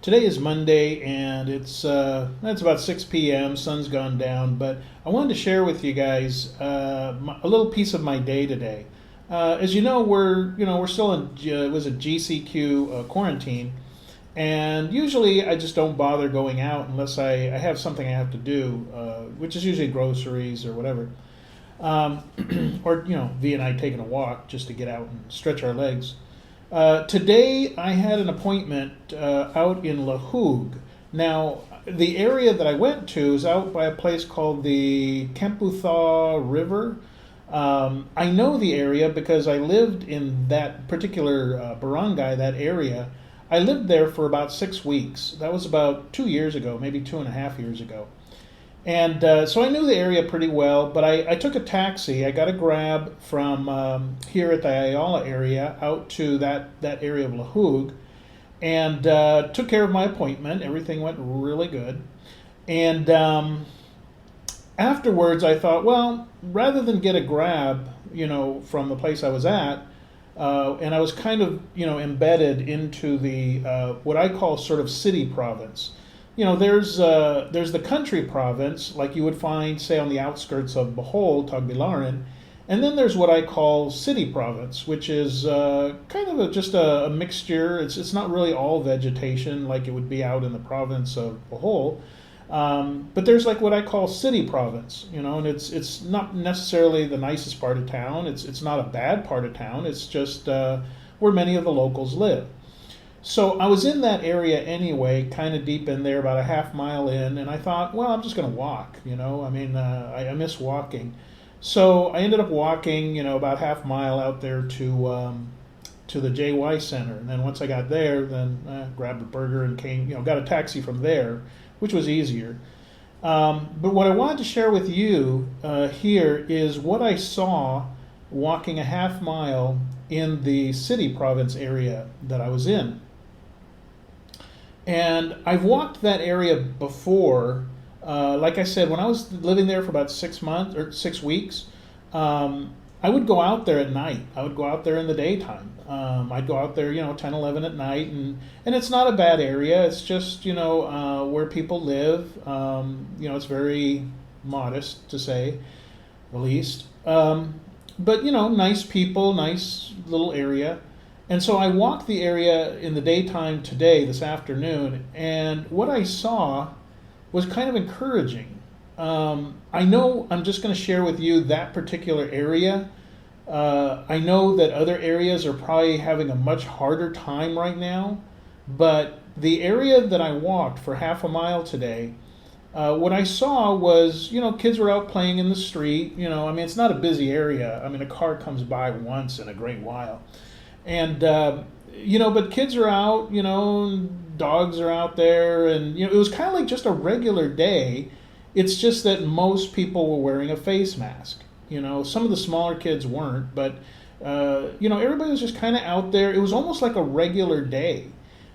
Today is Monday, and it's about 6 p.m. Sun's gone down, but I wanted to share with you guys a little piece of my day today. As you know, we're still in it was a GCQ quarantine, and usually I just don't bother going out unless I have something I have to do, which is usually groceries or whatever, or V and I taking a walk just to get out and stretch our legs. Today I had an appointment out in Lahug. Now, the area that I went to is out by a place called the Kemputhaw River. I know the area because I lived in that particular barangay, that area. I lived there for about 6 weeks. That was about 2 years ago, maybe 2.5 years ago. And so I knew the area pretty well, but I took a taxi. I got a grab from here at the Ayala area out to that area of Lahug, and took care of my appointment. Everything went really good. And afterwards, I thought, well, rather than get a grab, from the place I was at, and I was kind of, embedded into the what I call sort of city province. There's the country province, like you would find, say, on the outskirts of Bohol, Tagbilaran, and then there's what I call city province, which is kind of just a mixture. It's not really all vegetation like it would be out in the province of Bohol, but there's like what I call city province, and it's not necessarily the nicest part of town. It's not a bad part of town. It's just where many of the locals live. So I was in that area anyway, kind of deep in there, about a half mile in, and I thought, well, I'm just going to walk, I miss walking. So I ended up walking, about half mile out there to the JY Center. And then once I got there, then grabbed a burger and came, got a taxi from there, which was easier. But what I wanted to share with you here is what I saw walking a half mile in the city province area that I was in. And I've walked that area before. Like I said, when I was living there for about 6 months or 6 weeks, I would go out there at night. I would go out there in the daytime. I'd go out there, 10, 11 at night, and it's not a bad area. It's just, where people live. It's very modest, to say the least. But, nice people, nice little area. And so I walked the area in the daytime today, this afternoon, and what I saw was kind of encouraging. I know I'm just going to share with you that particular area. I know that other areas are probably having a much harder time right now, but the area that I walked for half a mile today, what I saw was, kids were out playing in the street. It's not a busy area. A car comes by once in a great while. And, but kids are out, dogs are out there, and, it was kind of like just a regular day. It's just that most people were wearing a face mask. Some of the smaller kids weren't, but, everybody was just kind of out there. It was almost like a regular day.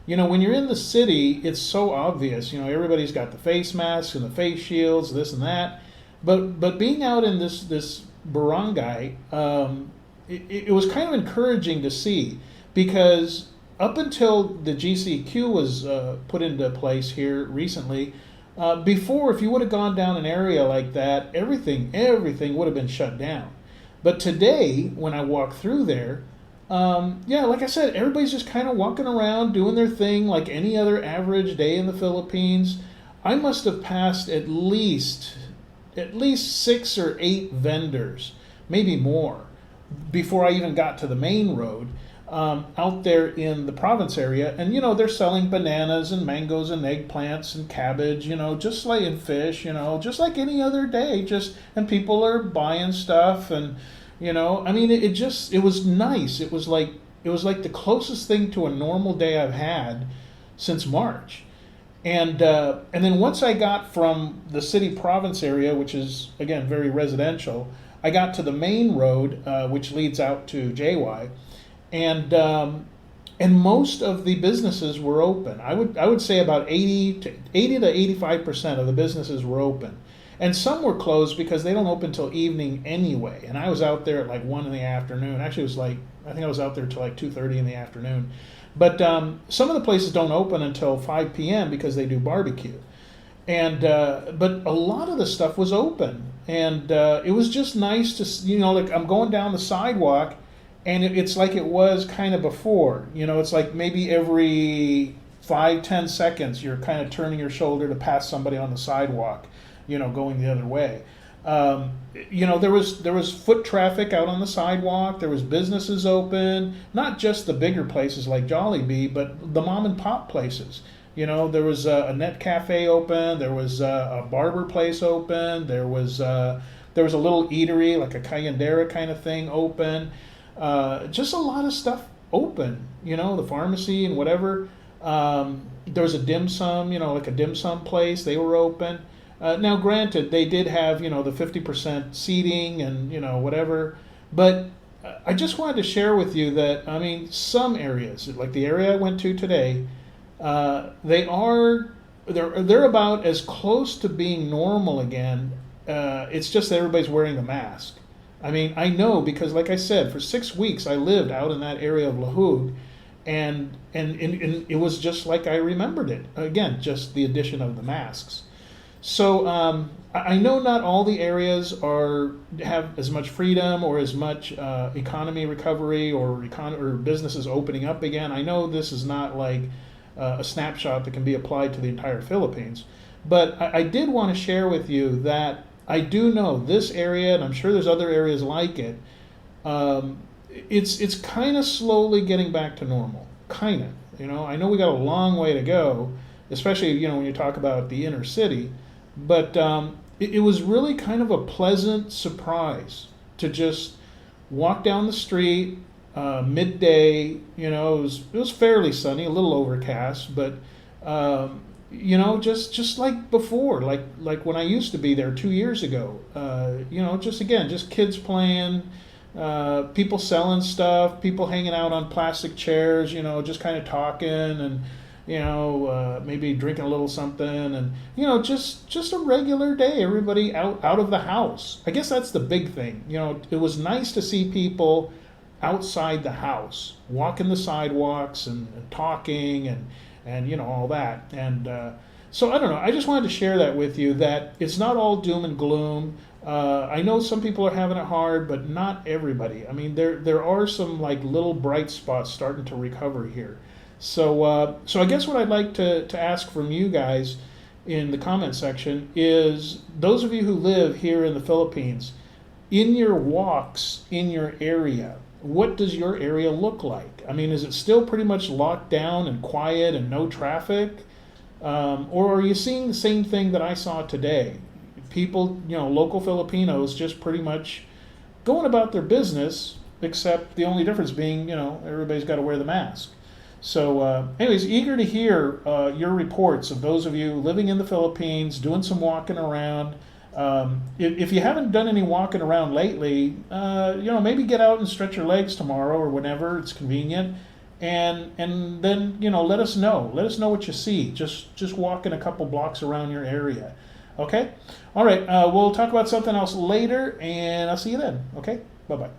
When you're in the city, it's so obvious. Everybody's got the face masks and the face shields, this and that. But being out in this barangay, it was kind of encouraging to see, because up until the GCQ was put into place here recently, before, if you would have gone down an area like that, everything would have been shut down. But today, when I walked through there, like I said, everybody's just kind of walking around doing their thing like any other average day in the Philippines. I must have passed at least 6 or 8 vendors, maybe more, before I even got to the main road, out there in the province area. And, they're selling bananas and mangoes and eggplants and cabbage, just like in fish, just like any other day, and people are buying stuff. And, it was nice. It was like the closest thing to a normal day I've had since March. And then once I got from the city province area, which is, again, very residential, I got to the main road, which leads out to JY, and most of the businesses were open. I would say about 80 to 85% of the businesses were open, and some were closed because they don't open till evening anyway. And I was out there at like 1 in the afternoon. Actually, it was I think I was out there till like 2:30 in the afternoon. But some of the places don't open until 5 p.m. because they do barbecue. And but a lot of the stuff was open, and it was just nice to, like I'm going down the sidewalk, and it's like it was kind of before. It's like maybe every 5-10 seconds you're kind of turning your shoulder to pass somebody on the sidewalk, going the other way. There was foot traffic out on the sidewalk. There was businesses open, not just the bigger places like Jollibee, but the mom and pop places. There was a net cafe open. There was a barber place open. There was a little eatery, like a cayendera kind of thing, open. Just a lot of stuff open. The pharmacy and whatever. There was a dim sum, like a dim sum place. They were open. Now, granted, they did have, the 50% seating and, whatever. But I just wanted to share with you that, some areas, like the area I went to today, they're about as close to being normal again. It's just that everybody's wearing a mask. I know because, like I said, for 6 weeks I lived out in that area of Lahug, and it was just like I remembered it. Again, just the addition of the masks. So I know not all the areas have as much freedom or as much economy recovery or businesses opening up again. I know this is not like a snapshot that can be applied to the entire Philippines. But I did want to share with you that I do know this area, and I'm sure there's other areas like it, it's kind of slowly getting back to normal. Kind of. I know we got a long way to go, especially, when you talk about the inner city. But it was really kind of a pleasant surprise to just walk down the street, midday. It was fairly sunny, a little overcast, but just like before, like when I used to be there 2 years ago. Just kids playing, people selling stuff, people hanging out on plastic chairs, just kind of talking and maybe drinking a little something, and just a regular day. Everybody out of the house. I guess that's the big thing. It was nice to see people outside the house, walking the sidewalks and talking and all that. And so I don't know. I just wanted to share that with you, that it's not all doom and gloom. I know some people are having it hard, but not everybody. There are some like little bright spots starting to recover here. So I guess what I'd like to ask from you guys in the comment section is, those of you who live here in the Philippines, in your walks in your area, what does your area look like? Is it still pretty much locked down and quiet and no traffic? Or are you seeing the same thing that I saw today? People, local Filipinos just pretty much going about their business, except the only difference being, everybody's got to wear the mask. So anyways, eager to hear your reports of those of you living in the Philippines, doing some walking around. If you haven't done any walking around lately, maybe get out and stretch your legs tomorrow or whenever it's convenient, and then let us know. Let us know what you see. Just walking a couple blocks around your area. Okay? All right. We'll talk about something else later, and I'll see you then. Okay? Bye-bye.